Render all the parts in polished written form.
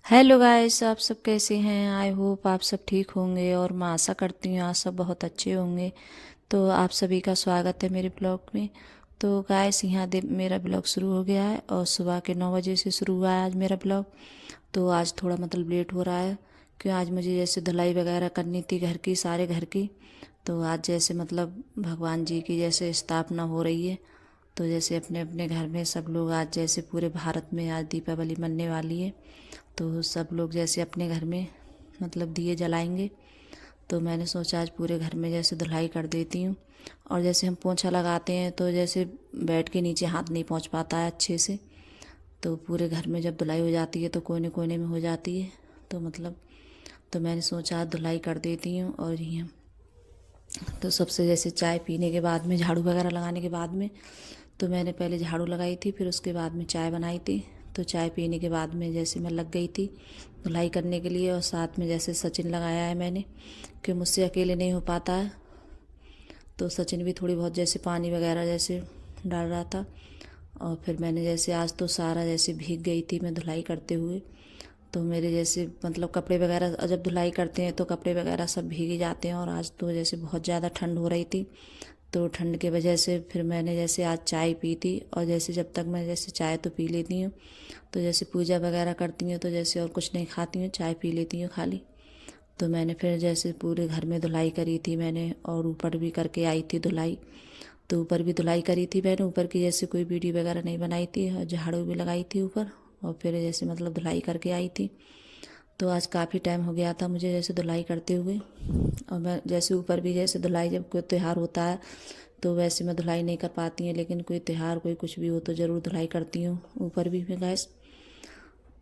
Hello guys, आप सब कैसे हैं। आई होप आप सब ठीक होंगे और मैं आशा करती हूँ आप सब बहुत अच्छे होंगे। तो आप सभी का स्वागत है मेरे ब्लॉग में। तो गाइस, यहाँ दे मेरा ब्लॉग शुरू हो गया है और सुबह के 9 बजे से शुरू हुआ है आज मेरा ब्लॉग। तो आज थोड़ा मतलब लेट हो रहा है, क्यों आज मुझे जैसे धुलाई वगैरह करनी थी घर की, सारे घर की। तो आज जैसे मतलब भगवान जी की जैसे स्थापना हो रही है। तो जैसे अपने अपने घर में सब लोग आज जैसे पूरे भारत में आज दीपावली मनने वाली है। तो सब लोग जैसे अपने घर में मतलब दिए जलाएंगे। तो मैंने सोचा आज पूरे घर में जैसे धुलाई कर देती हूँ। और जैसे हम पोंछा लगाते हैं तो जैसे बेड के नीचे हाथ नहीं पहुँच पाता है अच्छे से। तो पूरे घर में जब धुलाई हो जाती है तो कोने कोने में हो जाती है। तो मतलब तो मैंने सोचा आज धुलाई कर देती हूँ। और ये तो सबसे जैसे चाय पीने के बाद में, झाड़ू वगैरह लगाने के बाद में, तो मैंने पहले झाड़ू लगाई थी, फिर उसके बाद में चाय बनाई थी। तो चाय पीने के बाद में जैसे मैं लग गई थी धुलाई करने के लिए। और साथ में जैसे सचिन लगाया है मैंने, कि मुझसे अकेले नहीं हो पाता है। तो सचिन भी थोड़ी बहुत जैसे पानी वगैरह जैसे डाल रहा था। और फिर मैंने जैसे आज तो सारा जैसे भीग गई थी मैं धुलाई करते हुए। तो मेरे जैसे मतलब कपड़े वगैरह जब धुलाई करते हैं तो कपड़े वगैरह सब भीग ही जाते हैं। और आज तो जैसे बहुत ज़्यादा ठंड हो रही थी। तो ठंड की वजह से फिर मैंने जैसे आज चाय पी थी। और जैसे जब तक मैं जैसे चाय तो पी लेती हूँ, तो जैसे पूजा वगैरह करती हूँ तो जैसे और कुछ नहीं खाती हूँ, चाय पी लेती हूँ खाली। तो मैंने फिर जैसे पूरे घर में धुलाई करी थी मैंने, और ऊपर भी करके आई थी धुलाई। तो ऊपर भी धुलाई करी थी मैंने, ऊपर की जैसे कोई वीडियो वगैरह नहीं बनाई थी, और झाड़ू भी लगाई थी ऊपर। और फिर जैसे मतलब धुलाई करके आई थी। तो आज काफ़ी टाइम हो गया था मुझे जैसे धुलाई करते हुए। और मैं जैसे ऊपर भी जैसे धुलाई, जब कोई त्यौहार होता है तो वैसे मैं धुलाई नहीं कर पाती हूँ, लेकिन कोई त्यौहार कोई कुछ भी हो तो ज़रूर धुलाई करती हूँ ऊपर भी मैं गैस।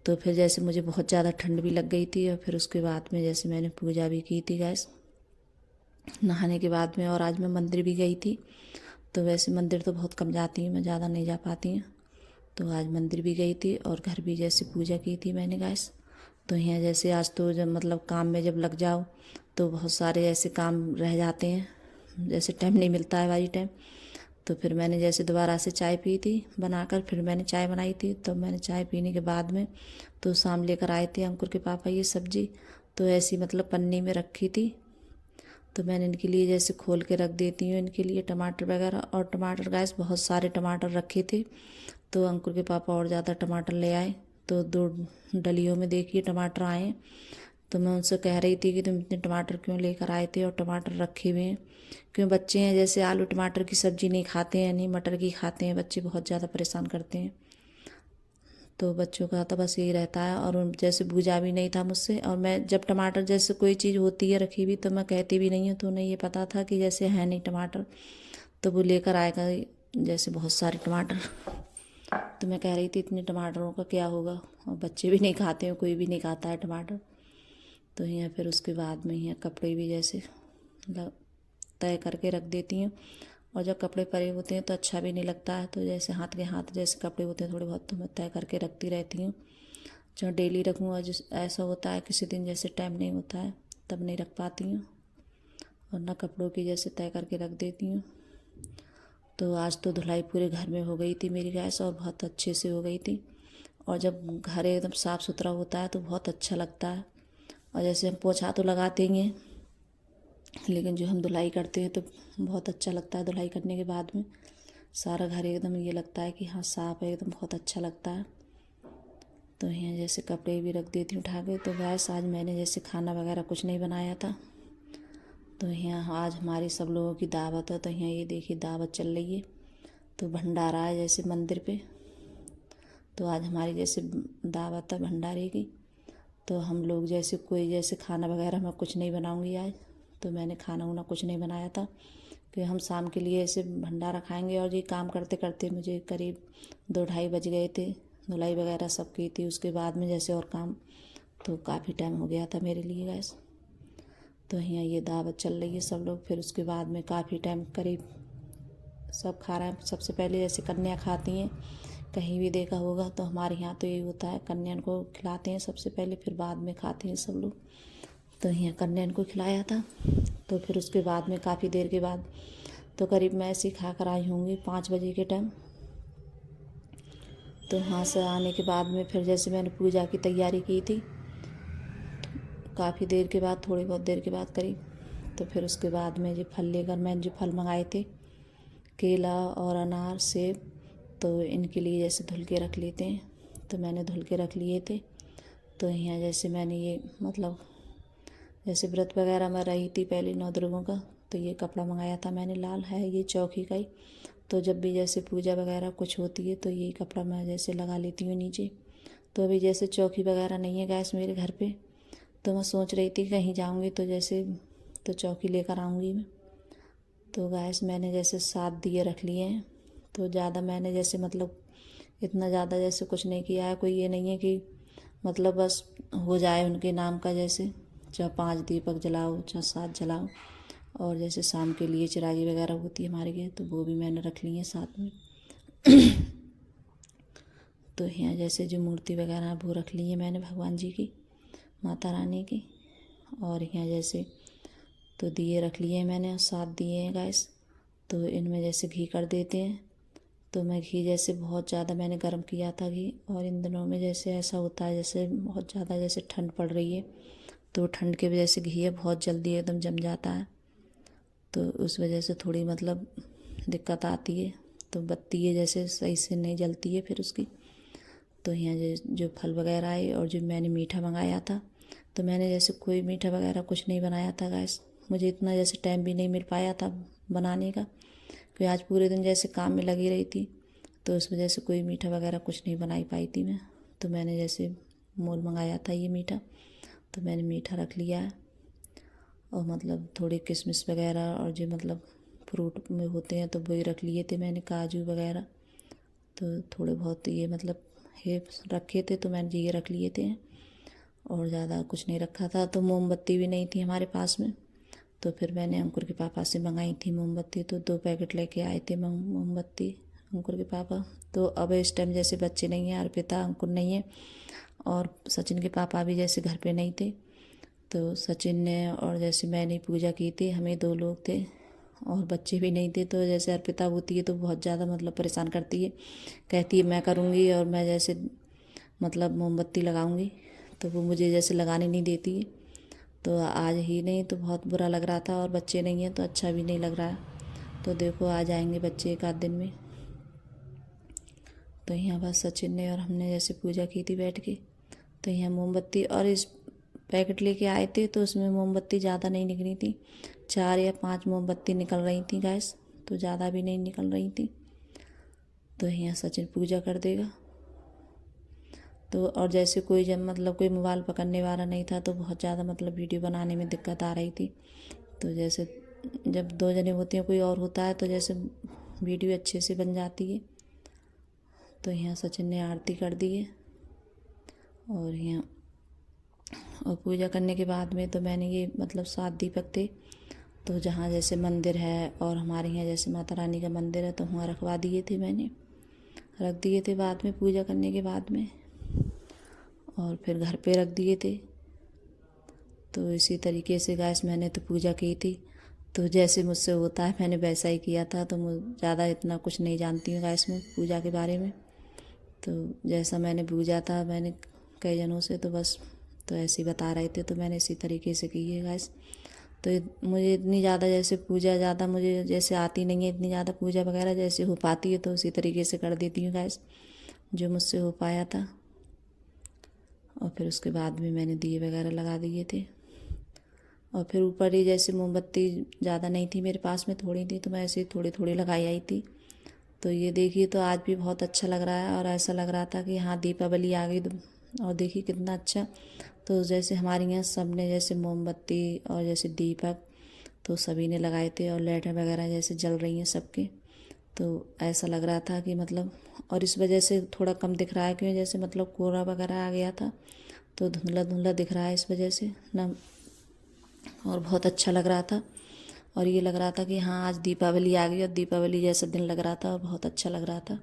तो फिर जैसे मुझे बहुत ज़्यादा ठंड भी लग गई थी। और फिर उसके बाद में जैसे मैंने पूजा भी की थी गैस नहाने के बाद में। और आज मैं मंदिर भी गई थी। तो वैसे मंदिर तो बहुत कम जाती हूँ मैं, ज़्यादा नहीं जा पाती हूँ। तो आज मंदिर भी गई थी और घर भी जैसे पूजा की थी मैंने गैस। तो यहाँ जैसे आज तो जब मतलब काम में जब लग जाओ तो बहुत सारे ऐसे काम रह जाते हैं, जैसे टाइम नहीं मिलता है भारी टाइम। तो फिर मैंने जैसे दोबारा से चाय पी थी बनाकर, फिर मैंने चाय बनाई थी। तो मैंने चाय पीने के बाद में तो शाम लेकर आए थे अंकुर के पापा ये सब्जी। तो ऐसी मतलब पन्नी में रखी थी। तो मैंने इनके लिए जैसे खोल के रख देती हूँ इनके लिए टमाटर वगैरह। और टमाटर गैस बहुत सारे टमाटर रखे थे। तो अंकुर के पापा और ज़्यादा टमाटर ले आए। तो 2 डलियों में देखिए टमाटर आए। तो मैं उनसे कह रही थी कि तुम इतने टमाटर क्यों लेकर आए थे, और टमाटर रखे हुए हैं क्यों। बच्चे हैं जैसे आलू टमाटर की सब्ज़ी नहीं खाते हैं, नहीं मटर की खाते हैं, बच्चे बहुत ज़्यादा परेशान करते हैं। तो बच्चों का तो बस यही रहता है। और जैसे भूजा भी नहीं था मुझसे। और मैं जब टमाटर जैसे कोई चीज़ होती है रखी हुई तो मैं कहती भी नहीं हूँ। तो उन्हें ये पता था कि जैसे है नहीं टमाटर, तो वो लेकर आएगा जैसे बहुत सारे टमाटर। तो मैं कह रही थी इतने टमाटरों का क्या होगा, और बच्चे भी नहीं खाते हैं, कोई भी नहीं खाता है टमाटर। तो यहाँ फिर उसके बाद में यहाँ कपड़े भी जैसे तय करके रख देती हूँ। और जब कपड़े परे होते हैं तो अच्छा भी नहीं लगता है। तो जैसे हाथ के हाथ जैसे कपड़े होते हैं थोड़े बहुत, तो मैं तय करके रखती रहती हूँ। जो डेली रखूँ, और जिस ऐसा होता है किसी दिन जैसे टाइम नहीं होता है तब नहीं रख पाती हूँ। और ना कपड़ों की जैसे तय करके रख देती हूँ। तो आज तो धुलाई पूरे घर में हो गई थी मेरी गैस, और बहुत अच्छे से हो गई थी। और जब घर एकदम साफ़ सुथरा होता है तो बहुत अच्छा लगता है। और जैसे हम पोछा तो लगाते ही हैं, लेकिन जो हम धुलाई करते हैं तो बहुत अच्छा लगता है। धुलाई करने के बाद में सारा घर एकदम ये लगता है कि हाँ साफ़ है एकदम, बहुत अच्छा लगता है। तो यहाँ जैसे कपड़े भी रख देती हूँ उठा के। तो गैस आज मैंने जैसे खाना वगैरह कुछ नहीं बनाया था। तो यहाँ आज हमारी सब लोगों की दावत है। तो यहाँ ये देखिए दावत चल रही है। तो भंडारा है जैसे मंदिर पे। तो आज हमारी जैसे दावत है भंडारे की। तो हम लोग जैसे कोई जैसे खाना वगैरह मैं कुछ नहीं बनाऊंगी आज। तो मैंने खाना वाना कुछ नहीं बनाया था कि हम शाम के लिए ऐसे भंडारा खाएंगे। और ये काम करते करते मुझे करीब 2-2:30 बज गए थे। धुलाई वगैरह सब की थी, उसके बाद में जैसे और काम, तो काफ़ी टाइम हो गया था मेरे लिए गैस। तो यहाँ ये दावत चल रही है सब लोग। फिर उसके बाद में काफ़ी टाइम करीब सब खा रहे हैं। सबसे पहले जैसे कन्या खाती हैं, कहीं भी देखा होगा तो हमारे यहाँ तो यही होता है, कन्या को खिलाते हैं सबसे पहले, फिर बाद में खाते हैं सब लोग। तो यहाँ कन्या को खिलाया था। तो फिर उसके बाद में काफ़ी देर के बाद तो करीब मैं ऐसे ही खा कर आई होंगी 5 बजे के टाइम। तो वहाँ से आने के बाद में फिर जैसे मैंने पूजा की तैयारी की थी, काफ़ी देर के बाद, थोड़ी बहुत देर के बाद करीब, तो फिर उसके बाद में जो फल लेकर, मैंने जो फल मंगाए थे केला और अनार सेब, तो इनके लिए जैसे धुल के रख लेते हैं, तो मैंने धुल के रख लिए थे। तो यहाँ जैसे मैंने ये मतलब जैसे व्रत वगैरह में रही थी पहले 9 दुर्गों का, तो ये कपड़ा मंगाया था मैंने, लाल है ये चौकी का ही। तो जब भी जैसे पूजा वगैरह कुछ होती है तो यही कपड़ा मैं जैसे लगा लेती हूँ नीचे। तो अभी जैसे चौकी वगैरह नहीं है गैस मेरे घर पे, तो मैं सोच रही थी कहीं जाऊँगी तो जैसे तो चौकी लेकर आऊँगी मैं। तो गैस मैंने जैसे 7 दिए रख लिए हैं। तो ज़्यादा मैंने जैसे मतलब इतना ज़्यादा जैसे कुछ नहीं किया है, कोई ये नहीं है कि मतलब बस हो जाए उनके नाम का, जैसे चाहे 5 दीपक जलाओ चाहे 7 जलाओ। और जैसे शाम के लिए चिरागी वगैरह होती है हमारे घर, तो वो भी मैंने रख ली है साथ में। तो यहाँ जैसे जो मूर्ति वगैरह वो रख ली है मैंने भगवान जी की, माता रानी की। और यहाँ जैसे तो दिए रख लिए मैंने, 7 दिए हैं गैस। तो इनमें जैसे घी कर देते हैं। तो मैं घी जैसे बहुत ज़्यादा मैंने गर्म किया था घी, और इन दिनों में जैसे ऐसा होता है जैसे बहुत ज़्यादा जैसे ठंड पड़ रही है, तो ठंड के वजह से घी है बहुत जल्दी एकदम जम जाता है, तो उस वजह से थोड़ी मतलब दिक्कत आती है। तो बत्ती है जैसे सही से नहीं जलती है फिर उसकी। तो यहाँ जो फल वगैरह है और जो मैंने मीठा मंगाया था, तो मैंने जैसे कोई मीठा वगैरह कुछ नहीं बनाया था गैस, मुझे इतना जैसे टाइम भी नहीं मिल पाया था बनाने का, क्योंकि आज पूरे दिन जैसे काम में लगी रही थी, तो उस वजह से कोई मीठा वगैरह कुछ नहीं बनाई पाई थी मैं। तो मैंने जैसे मोल मंगाया था ये मीठा, तो मैंने मीठा रख लिया है। और मतलब थोड़ी किशमिश वगैरह और जो मतलब फ्रूट में होते हैं तो वही रख लिए थे मैंने, काजू वगैरह। तो थोड़े बहुत ये मतलब है रखे थे, तो मैंने ये रख लिए थे, और ज़्यादा कुछ नहीं रखा था। तो मोमबत्ती भी नहीं थी हमारे पास में, तो फिर मैंने अंकुर के पापा से मंगाई थी मोमबत्ती, तो 2 पैकेट लेके आए थे मोमबत्ती अंकुर के पापा। तो अब इस टाइम जैसे बच्चे नहीं हैं, अर्पिता अंकुर नहीं है, और सचिन के पापा भी जैसे घर पे नहीं थे, तो सचिन ने और जैसे मैंने पूजा की थी, हमें 2 लोग थे और बच्चे भी नहीं थे। तो जैसे अर्पिता होती है तो बहुत ज़्यादा मतलब परेशान करती है, कहती है मैं करूँगी और मैं जैसे मतलब मोमबत्ती लगाऊंगी, तो वो मुझे जैसे लगाने नहीं देती है। तो आज ही नहीं तो बहुत बुरा लग रहा था, और बच्चे नहीं हैं तो अच्छा भी नहीं लग रहा है। तो देखो आ जाएंगे बच्चे 1 आध दिन में। तो यहाँ बस सचिन ने और हमने जैसे पूजा की थी बैठ के। तो यहाँ मोमबत्ती और इस पैकेट लेके आए थे, तो उसमें मोमबत्ती ज़्यादा नहीं निकली थी, 4 या 5 मोमबत्ती निकल रही थी गैस, तो ज़्यादा भी नहीं निकल रही थी। तो यहाँ सचिन पूजा कर देगा। तो और जैसे कोई जब मतलब कोई मोबाइल पकड़ने वाला नहीं था, तो बहुत ज़्यादा मतलब वीडियो बनाने में दिक्कत आ रही थी। तो जैसे जब 2 जने होते हैं कोई और होता है तो जैसे वीडियो अच्छे से बन जाती है। तो यहाँ सचिन ने आरती कर दी है, और यहाँ और पूजा करने के बाद में तो मैंने ये मतलब 7 दीपक थे, तो जहाँ जैसे मंदिर है और हमारे यहाँ जैसे माता रानी का मंदिर है, तो वहाँ रखवा दिए थे मैंने, रख दिए थे बाद में पूजा करने के बाद में, और फिर घर पे रख दिए थे। तो इसी तरीके से गैस मैंने तो पूजा की थी। तो जैसे मुझसे होता है मैंने वैसा ही किया था। तो मैं ज़्यादा इतना कुछ नहीं जानती हूँ गैस में पूजा के बारे में। तो जैसा मैंने पूजा था मैंने कई जनों से, तो बस तो ऐसे ही बता रहे थे, तो मैंने इसी तरीके से की है गैस। तो मुझे इतनी ज़्यादा जैसे पूजा ज़्यादा मुझे जैसे आती नहीं है, इतनी ज़्यादा पूजा वगैरह जैसे हो पाती है तो उसी तरीके से कर देती हूँ गैस, जो मुझसे हो पाया था। और फिर उसके बाद में मैंने दिए वगैरह लगा दिए थे। और फिर ऊपर ही जैसे मोमबत्ती ज़्यादा नहीं थी मेरे पास में, थोड़ी थी, तो मैं ऐसे थोड़ी थोड़ी लगाई आई थी। तो ये देखिए तो आज भी बहुत अच्छा लग रहा है, और ऐसा लग रहा था कि हाँ दीपावली आ गई। और देखिए कितना अच्छा। तो जैसे हमारे यहाँ सब ने जैसे मोमबत्ती और जैसे दीपक तो सभी ने लगाए थे, और लाइटें वगैरह जैसे जल रही हैं सबके। तो ऐसा लग रहा था कि मतलब, और इस वजह से थोड़ा कम दिख रहा है क्योंकि जैसे मतलब कोहरा वगैरह आ गया था, तो धुंधला धुंधला दिख रहा है इस वजह से ना। और बहुत अच्छा लग रहा था, और ये लग रहा था कि हाँ आज दीपावली आ गई, और दीपावली जैसा दिन लग रहा था और बहुत अच्छा लग रहा था।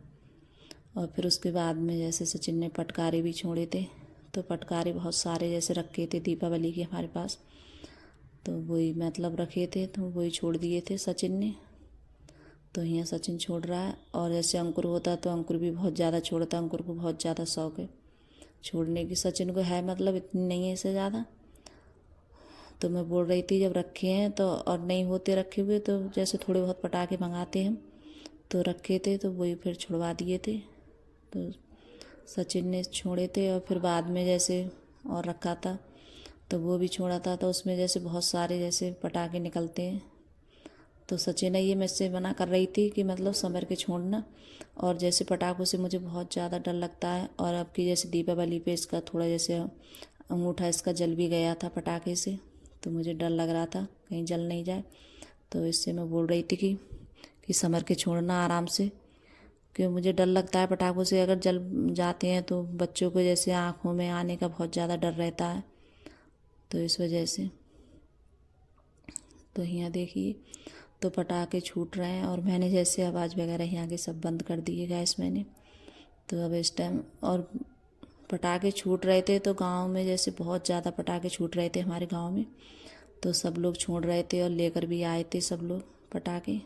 और फिर उसके बाद में जैसे सचिन ने पटकारे भी छोड़े थे, तो पटकारे बहुत सारे जैसे रखे थे दीपावली के हमारे पास, तो वही मतलब रखे थे, तो वही छोड़ दिए थे सचिन ने। तो यहाँ सचिन छोड़ रहा है। और जैसे अंकुर होता तो अंकुर भी बहुत ज़्यादा छोड़ता, अंकुर को बहुत ज़्यादा शौक है छोड़ने की। सचिन को है मतलब इतनी नहीं है इससे ज़्यादा। तो मैं बोल रही थी जब रखे हैं तो और नहीं होते रखे हुए तो जैसे थोड़े बहुत पटाखे मंगाते हम तो रखे थे तो वही फिर छुड़वा दिए थे। तो सचिन ने छोड़े थे और फिर बाद में जैसे और रखा था तो वो भी छोड़ा था। तो उसमें जैसे बहुत सारे जैसे पटाखे निकलते हैं। तो सचिन ये मुझसे मना कर रही थी कि मतलब संभर के छोड़ना। और जैसे पटाखों से मुझे बहुत ज़्यादा डर लगता है। और अब की जैसे दीपावली पे इसका थोड़ा जैसे अंगूठा इसका जल भी गया था पटाखे से, तो मुझे डर लग रहा था कहीं जल नहीं जाए। तो इससे मैं बोल रही थी कि संभर के छोड़ना आराम से, क्योंकि मुझे डर लगता है पटाखों से अगर जल जाते हैं तो बच्चों को जैसे आँखों में आने का बहुत ज़्यादा डर रहता है। तो इस वजह से तो यहाँ देखिए तो पटाखे छूट रहे हैं और मैंने जैसे आवाज़ वगैरह यहाँ के सब बंद कर दिए गैस मैंने। तो अब इस टाइम और पटाखे छूट रहे थे तो गांव में जैसे बहुत ज़्यादा पटाखे छूट रहे थे हमारे गांव में। तो सब लोग छोड़ रहे थे और लेकर भी आए थे सब लोग पटाखे,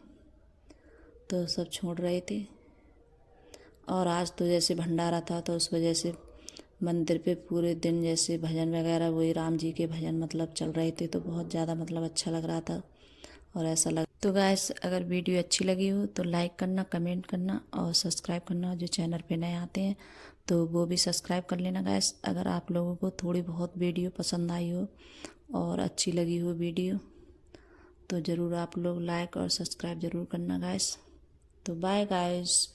तो सब छोड़ रहे थे। और आज तो जैसे भंडारा था तो उस वजह से मंदिर पे पूरे दिन जैसे भजन वगैरह वही राम जी के भजन मतलब चल रहे थे। तो बहुत ज़्यादा मतलब अच्छा लग रहा था और ऐसा लग। तो गाइस अगर वीडियो अच्छी लगी हो तो लाइक करना, कमेंट करना और सब्सक्राइब करना। जो चैनल पे नए आते हैं तो वो भी सब्सक्राइब कर लेना गाइस। अगर आप लोगों को थोड़ी बहुत वीडियो पसंद आई हो और अच्छी लगी हो वीडियो तो ज़रूर आप लोग लाइक और सब्सक्राइब ज़रूर करना गाइस। तो बाय गाइस।